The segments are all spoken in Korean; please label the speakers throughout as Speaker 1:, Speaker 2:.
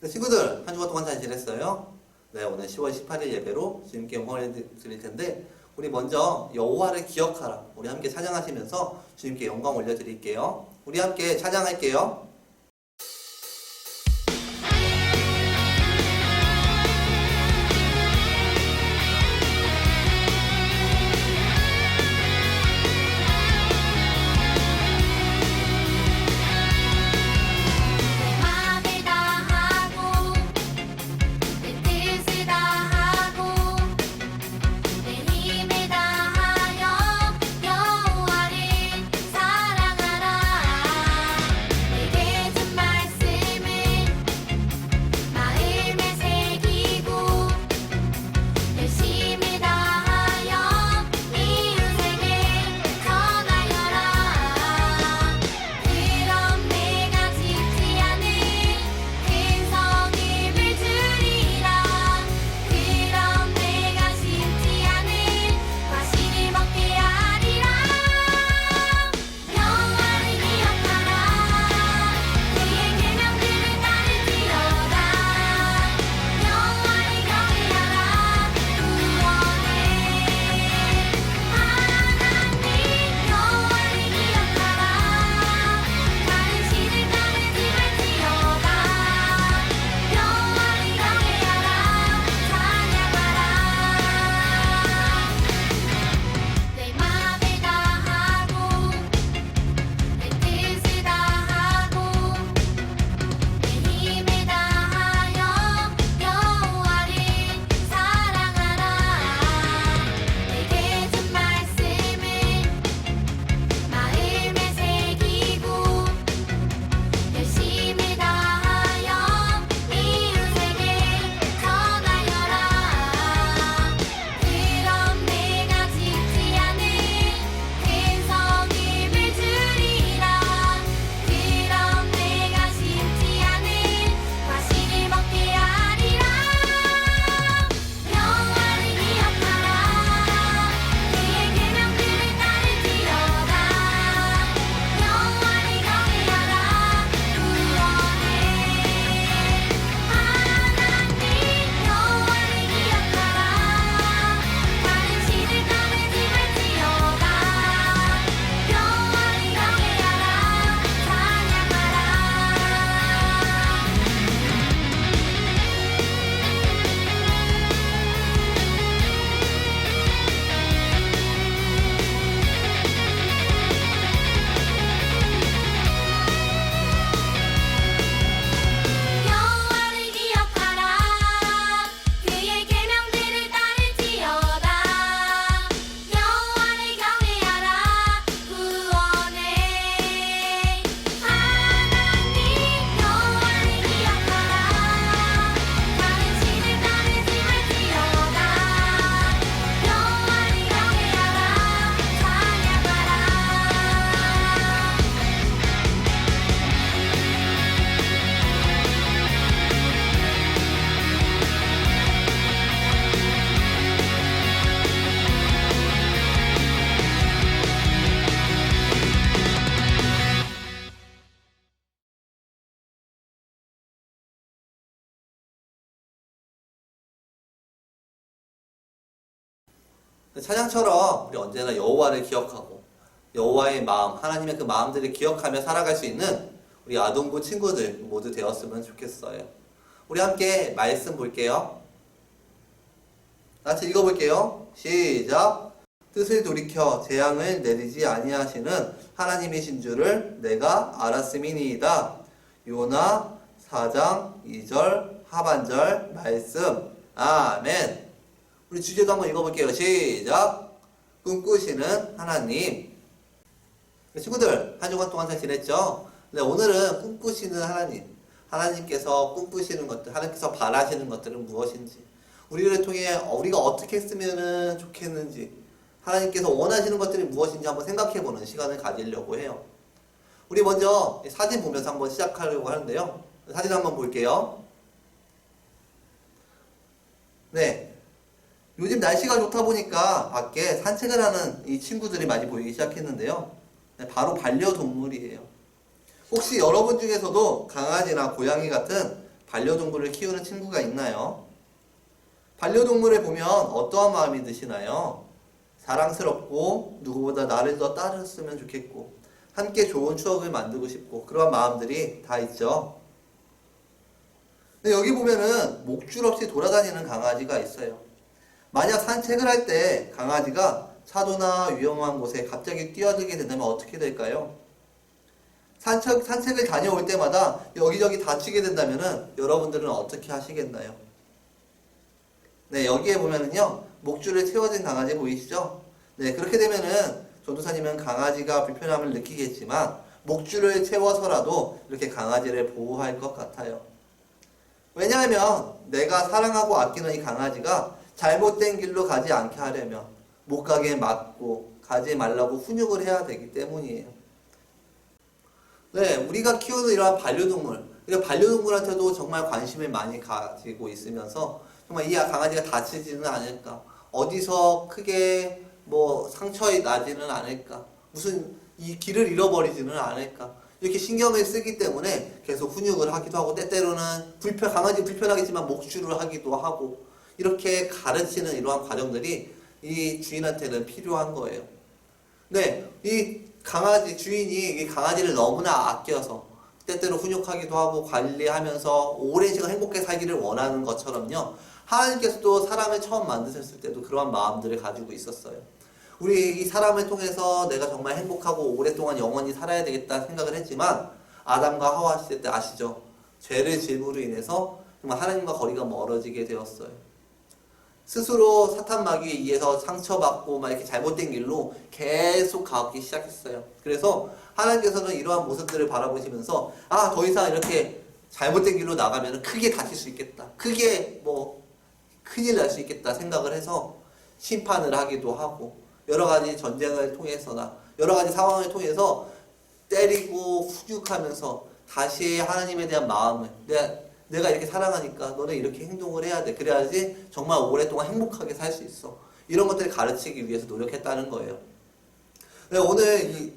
Speaker 1: 네, 친구들, 한 주간 동안 잘 지냈어요? 네, 오늘 10월 18일 예배로 주님께 영광을 드릴 텐데, 우리 먼저 여호와를 기억하라. 우리 함께 찬양하시면서 주님께 영광 올려드릴게요. 우리 함께 찬양할게요. 찬양처럼 우리 언제나 여호와를 기억하고 여호와의 마음, 하나님의 그 마음들을 기억하며 살아갈 수 있는 우리 아동부 친구들 모두 되었으면 좋겠어요. 우리 함께 말씀 볼게요. 같이 읽어볼게요. 시작! 뜻을 돌이켜 재앙을 내리지 아니하시는 하나님이신 줄을 내가 알았음이니이다. 요나 4장 2절 하반절 말씀. 아멘. 우리 주제도 한번 읽어볼게요. 시작! 꿈꾸시는 하나님. 친구들, 한 주간 동안 잘 지냈죠? 네, 오늘은 꿈꾸시는 하나님, 하나님께서 꿈꾸시는 것들, 하나님께서 바라시는 것들은 무엇인지, 우리를 통해 우리가 어떻게 했으면 좋겠는지, 하나님께서 원하시는 것들이 무엇인지 한번 생각해보는 시간을 가지려고 해요. 우리 먼저 사진 보면서 한번 시작하려고 하는데요. 사진 한번 볼게요. 네. 요즘 날씨가 좋다 보니까 밖에 산책을 하는 이 친구들이 많이 보이기 시작했는데요. 바로 반려동물이에요. 혹시 여러분 중에서도 강아지나 고양이 같은 반려동물을 키우는 친구가 있나요? 반려동물을 보면 어떠한 마음이 드시나요? 사랑스럽고 누구보다 나를 더 따랐으면 좋겠고 함께 좋은 추억을 만들고 싶고 그런 마음들이 다 있죠. 근데 여기 보면은 목줄 없이 돌아다니는 강아지가 있어요. 만약 산책을 할 때 강아지가 차도나 위험한 곳에 갑자기 뛰어들게 된다면 어떻게 될까요? 산책을 다녀올 때마다 여기저기 다치게 된다면은 여러분들은 어떻게 하시겠나요? 네, 여기에 보면은요, 목줄을 채워진 강아지 보이시죠? 네, 그렇게 되면은 전도사님은 강아지가 불편함을 느끼겠지만 목줄을 채워서라도 이렇게 강아지를 보호할 것 같아요. 왜냐하면 내가 사랑하고 아끼는 이 강아지가 잘못된 길로 가지 않게 하려면 못 가게 막고 가지 말라고 훈육을 해야 되기 때문이에요. 네, 우리가 키우는 이러한 반려동물, 반려동물한테도 정말 관심을 많이 가지고 있으면서 정말 이 강아지가 다치지는 않을까, 어디서 크게 상처가 나지는 않을까, 무슨 이 길을 잃어버리지는 않을까, 이렇게 신경을 쓰기 때문에 계속 훈육을 하기도 하고, 때때로는 강아지 불편하겠지만 목줄을 하기도 하고, 이렇게 가르치는 이러한 과정들이 이 주인한테는 필요한 거예요. 네, 이 주인이 이 강아지를 너무나 아껴서 때때로 훈육하기도 하고 관리하면서 오랜 시간 행복하게 살기를 원하는 것처럼요. 하나님께서도 사람을 처음 만드셨을 때도 그러한 마음들을 가지고 있었어요. 우리 이 사람을 통해서 내가 정말 행복하고 오랫동안 영원히 살아야 되겠다 생각을 했지만 아담과 하와 시대 때 아시죠? 죄를 지음으로 인해서 정말 하나님과 거리가 멀어지게 되었어요. 스스로 사탄 마귀에 의해서 상처받고 막 이렇게 잘못된 길로 계속 가기 시작했어요. 그래서 하나님께서는 이러한 모습들을 바라보시면서 더 이상 이렇게 잘못된 길로 나가면 크게 다칠 수 있겠다. 크게 큰일 날 수 있겠다 생각을 해서 심판을 하기도 하고 여러 가지 전쟁을 통해서나 여러 가지 상황을 통해서 때리고 훈육하면서 다시 하나님에 대한 마음을 내가 이렇게 사랑하니까 너는 이렇게 행동을 해야 돼. 그래야지 정말 오랫동안 행복하게 살 수 있어. 이런 것들을 가르치기 위해서 노력했다는 거예요. 네, 오늘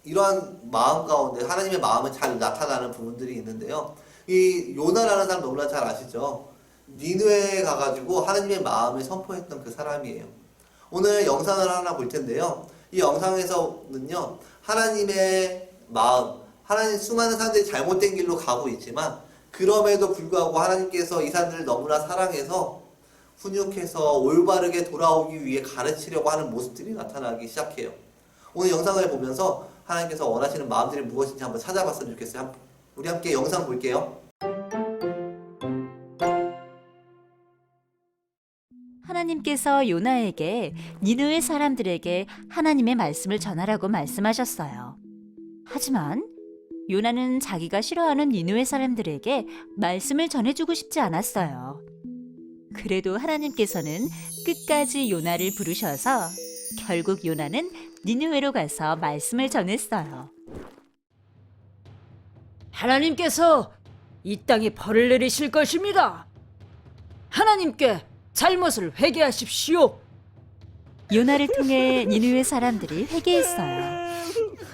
Speaker 1: 이러한 마음 가운데 하나님의 마음은 잘 나타나는 부분들이 있는데요. 이 요나라는 사람 너무나 잘 아시죠? 니느웨에 가가지고 하나님의 마음을 선포했던 그 사람이에요. 오늘 영상을 하나 볼 텐데요. 이 영상에서는요, 하나님의 마음, 수많은 사람들이 잘못된 길로 가고 있지만 그럼에도 불구하고 하나님께서 이 사람들을 너무나 사랑해서 훈육해서 올바르게 돌아오기 위해 가르치려고 하는 모습들이 나타나기 시작해요. 오늘 영상을 보면서 하나님께서 원하시는 마음들이 무엇인지 한번 찾아봤으면 좋겠어요. 우리 함께 영상 볼게요.
Speaker 2: 하나님께서 요나에게 니느웨 사람들에게 하나님의 말씀을 전하라고 말씀하셨어요. 하지만 요나는 자기가 싫어하는 니느웨 사람들에게 말씀을 전해주고 싶지 않았어요. 그래도 하나님께서는 끝까지 요나를 부르셔서 결국 요나는 니느웨로 가서 말씀을 전했어요.
Speaker 3: 하나님께서 이 땅에 벌을 내리실 것입니다. 하나님께 잘못을 회개하십시오.
Speaker 2: 요나를 통해 니느웨 사람들이 회개했어요.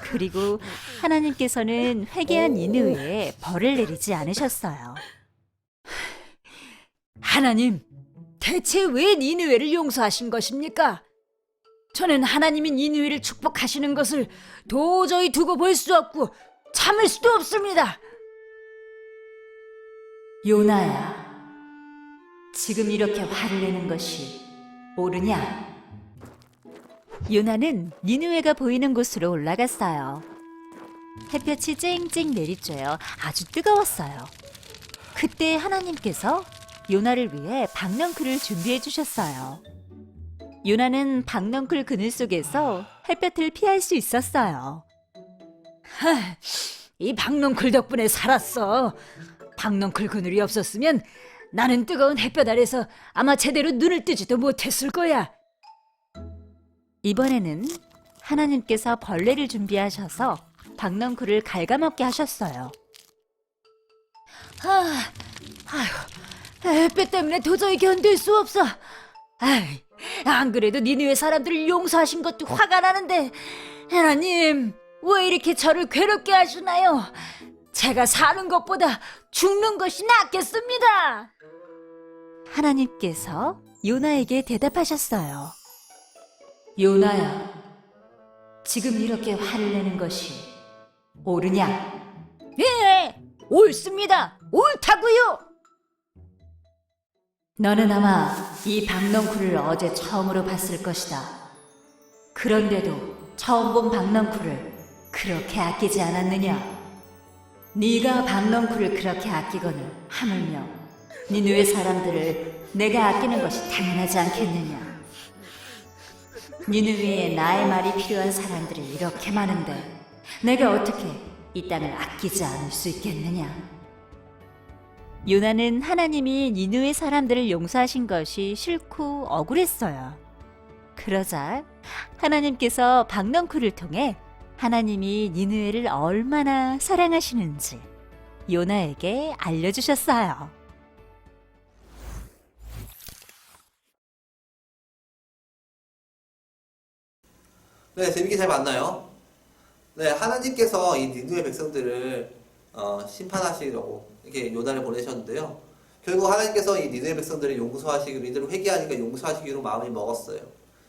Speaker 2: 그리고 하나님께서는 회개한 니느웨에 벌을 내리지 않으셨어요.
Speaker 3: 하나님, 대체 왜 니느웨를 용서하신 것입니까? 저는 하나님이 니느웨를 축복하시는 것을 도저히 두고 볼 수 없고 참을 수도 없습니다.
Speaker 2: 요나야, 지금 이렇게 화를 내는 것이 옳으냐? 요나는 니느웨가 보이는 곳으로 올라갔어요. 햇볕이 쨍쨍 내리쬐어 아주 뜨거웠어요. 그때 하나님께서 요나를 위해 박넝쿨을 준비해 주셨어요. 요나는 박넝쿨 그늘 속에서 햇볕을 피할 수 있었어요.
Speaker 3: 이 박넝쿨 덕분에 살았어. 박넝쿨 그늘이 없었으면 나는 뜨거운 햇볕 아래서 아마 제대로 눈을 뜨지도 못했을 거야.
Speaker 2: 이번에는 하나님께서 벌레를 준비하셔서 박넝쿨을 갉아먹게 하셨어요.
Speaker 3: 햇볕 때문에 도저히 견딜 수 없어. 안 그래도 니느웨 사람들을 용서하신 것도 화가 나는데 하나님, 왜 이렇게 저를 괴롭게 하시나요? 제가 사는 것보다 죽는 것이 낫겠습니다.
Speaker 2: 하나님께서 요나에게 대답하셨어요. 요나야, 지금 이렇게 화를 내는 것이 옳으냐?
Speaker 3: 예, 옳습니다. 옳다고요.
Speaker 2: 너는 아마 이 박넝쿨을 어제 처음으로 봤을 것이다. 그런데도 처음 본 박넝쿨을 그렇게 아끼지 않았느냐? 네가 박넝쿨을 그렇게 아끼거늘 하물며 니느웨 사람들을 내가 아끼는 것이 당연하지 않겠느냐? 니느웨에 나의 말이 필요한 사람들이 이렇게 많은데 내가 어떻게 이 땅을 아끼지 않을 수 있겠느냐? 요나는 하나님이 니느웨 사람들을 용서하신 것이 싫고 억울했어요. 그러자 하나님께서 박넝쿨을 통해 하나님이 니느웨를 얼마나 사랑하시는지 요나에게 알려주셨어요.
Speaker 1: 네, 재밌게 잘 봤나요? 네, 하나님께서 이 니느웨 백성들을 심판하시려고 이렇게 요나를 보내셨는데요. 결국 하나님께서 이 니느웨 백성들을 용서하시기로, 이들을 회개하니까 용서하시기로 마음이 먹었어요.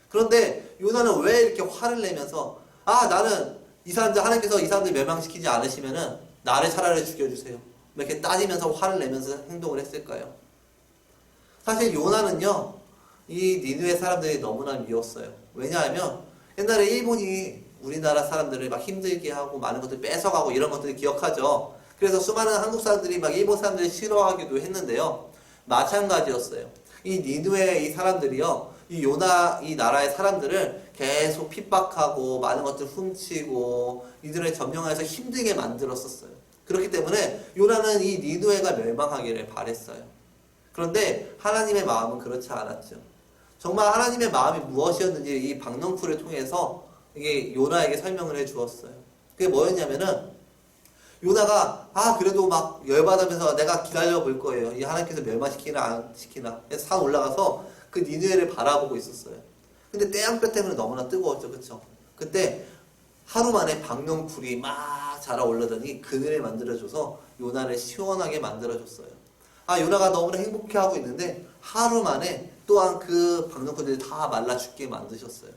Speaker 1: 그런데 요나는 왜 이렇게 화를 내면서 나는 이 사람들, 하나님께서 이 사람들 멸망시키지 않으시면은 나를 차라리 죽여주세요, 이렇게 따지면서 화를 내면서 행동을 했을까요? 사실 요나는요, 이 니느웨 사람들이 너무나 미웠어요. 왜냐하면 옛날에 일본이 우리나라 사람들을 막 힘들게 하고 많은 것들 뺏어가고 이런 것들을 기억하죠. 그래서 수많은 한국 사람들이 막 일본 사람들을 싫어하기도 했는데요. 마찬가지였어요. 이 니느웨 이 사람들이요, 이 요나 이 나라의 사람들을 계속 핍박하고 많은 것들 훔치고 이들을 점령해서 힘들게 만들었었어요. 그렇기 때문에 요나는 이 니느웨가 멸망하기를 바랬어요. 그런데 하나님의 마음은 그렇지 않았죠. 정말 하나님의 마음이 무엇이었는지 이 박넝쿨을 통해서 이게 요나에게 설명을 해 주었어요. 그게 뭐였냐면은 요나가 그래도 막 열받으면서 내가 기다려 볼 거예요. 이 하나님께서 멸망시키나 안 시키나. 그래서 산 올라가서 그 니느웨를 바라보고 있었어요. 근데 태양볕 때문에 너무나 뜨거웠죠. 그쵸? 그때 하루 만에 박넝쿨이 막 자라올라더니 그늘을 만들어줘서 요나를 시원하게 만들어줬어요. 요나가 너무나 행복해하고 있는데 하루 만에 또한 그 박넝쿨들이 다 말라 죽게 만드셨어요.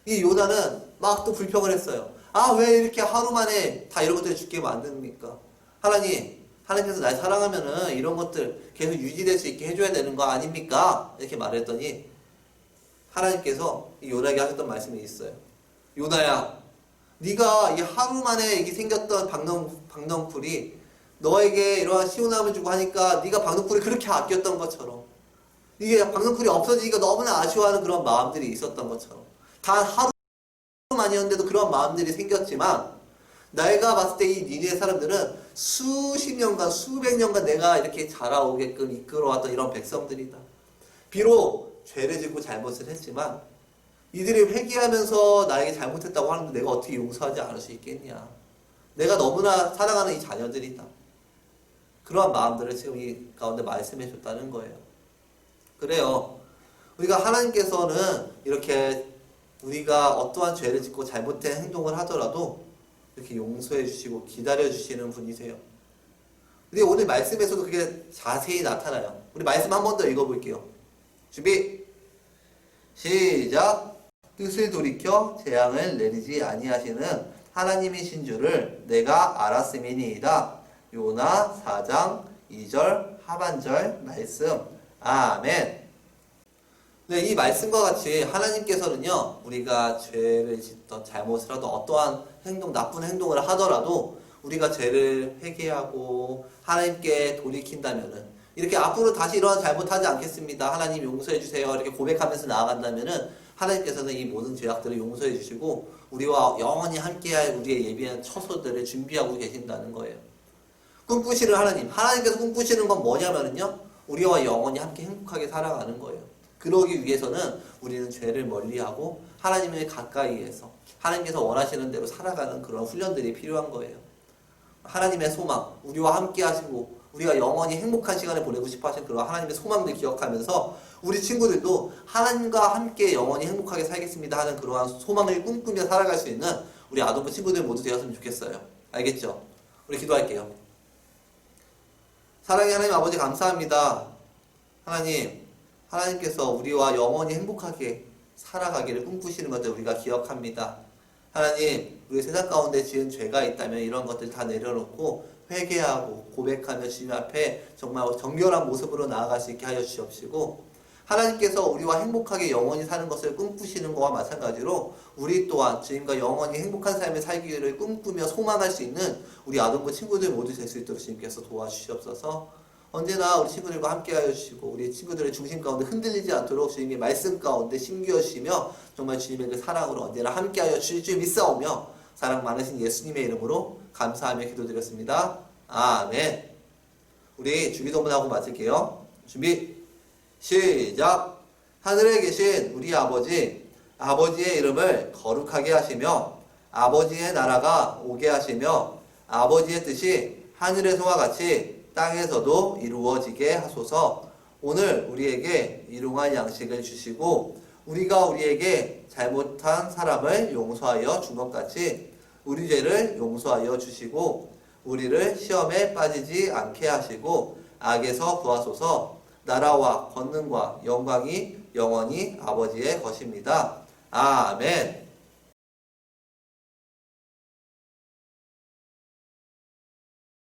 Speaker 1: 이 요나는 막 또 불평을 했어요. 왜 이렇게 하루 만에 다 이런 것들을 죽게 만듭니까? 하나님께서 날 사랑하면은 이런 것들 계속 유지될 수 있게 해줘야 되는 거 아닙니까? 이렇게 말했더니 하나님께서 이 요나에게 하셨던 말씀이 있어요. 요나야, 네가 이 하루 만에 이게 생겼던 박넝쿨이 너에게 이러한 시원함을 주고 하니까 네가 박넝쿨을 그렇게 아꼈던 것처럼, 이게 박넝쿨이 없어지니까 너무나 아쉬워하는 그런 마음들이 있었던 것처럼, 단 하루만이었는데도 그런 마음들이 생겼지만 내가 봤을 때 이 니느웨 사람들은 수십 년간 수백 년간 내가 이렇게 자라오게끔 이끌어왔던 이런 백성들이다. 비록 죄를 짓고 잘못을 했지만 이들이 회개하면서 나에게 잘못했다고 하는데 내가 어떻게 용서하지 않을 수 있겠냐. 내가 너무나 사랑하는 이 자녀들이다. 그러한 마음들을 지금 이 가운데 말씀해 줬다는 거예요. 그래요. 우리가 하나님께서는 이렇게 우리가 어떠한 죄를 짓고 잘못된 행동을 하더라도 이렇게 용서해 주시고 기다려 주시는 분이세요. 근데 오늘 말씀에서도 그게 자세히 나타나요. 우리 말씀 한 번 더 읽어볼게요. 준비 시작. 뜻을 돌이켜 재앙을 내리지 아니하시는 하나님이신 줄을 내가 알았음이니이다. 요나 4장 2절 하반절 말씀. 아멘. 네, 이 말씀과 같이 하나님께서는요, 우리가 죄를 짓던 잘못을 하던 어떠한 행동, 나쁜 행동을 하더라도 우리가 죄를 회개하고 하나님께 돌이킨다면은, 이렇게 앞으로 다시 이러한 잘못하지 않겠습니다, 하나님 용서해 주세요, 이렇게 고백하면서 나아간다면은 하나님께서는 이 모든 죄악들을 용서해 주시고 우리와 영원히 함께할 우리의 예비한 처소들을 준비하고 계신다는 거예요. 꿈꾸시는 하나님께서 꿈꾸시는 건 뭐냐면은요, 우리와 영원히 함께 행복하게 살아가는 거예요. 그러기 위해서는 우리는 죄를 멀리하고 하나님을 가까이에서 하나님께서 원하시는 대로 살아가는 그런 훈련들이 필요한 거예요. 하나님의 소망, 우리와 함께 하시고 우리가 영원히 행복한 시간을 보내고 싶어 하시는 그런 하나님의 소망들 기억하면서 우리 친구들도 하나님과 함께 영원히 행복하게 살겠습니다 하는 그러한 소망을 꿈꾸며 살아갈 수 있는 우리 아동부 친구들 모두 되었으면 좋겠어요. 알겠죠? 우리 기도할게요. 사랑의 하나님 아버지 감사합니다. 하나님께서 우리와 영원히 행복하게 살아가기를 꿈꾸시는 것을 우리가 기억합니다. 하나님, 우리 세상 가운데 지은 죄가 있다면 이런 것들 다 내려놓고 회개하고 고백하며 주님 앞에 정말 정결한 모습으로 나아갈 수 있게 하여 주시옵시고, 하나님께서 우리와 행복하게 영원히 사는 것을 꿈꾸시는 것과 마찬가지로 우리 또한 주님과 영원히 행복한 삶을 살기를 꿈꾸며 소망할 수 있는 우리 아동부 친구들 모두 될 수 있도록 주님께서 도와주시옵소서. 언제나 우리 친구들과 함께 하여 주시고 우리 친구들의 중심 가운데 흔들리지 않도록 주님의 말씀 가운데 심기어 주시며 정말 주님의 그 사랑으로 언제나 함께 하여 주실 줄 믿사오며 사랑 많으신 예수님의 이름으로 감사하며 기도드렸습니다. 아멘. 우리 주기도문하고 마칠게요. 준비 시작. 하늘에 계신 우리 아버지의 이름을 거룩하게 하시며 아버지의 나라가 오게 하시며 아버지의 뜻이 하늘에서와 같이 땅에서도 이루어지게 하소서. 오늘 우리에게 일용할 양식을 주시고 우리가 우리에게 잘못한 사람을 용서하여 준 것 같이 우리 죄를 용서하여 주시고 우리를 시험에 빠지지 않게 하시고 악에서 구하소서. 나라와 권능과 영광이 영원히 아버지의 것입니다. 아멘.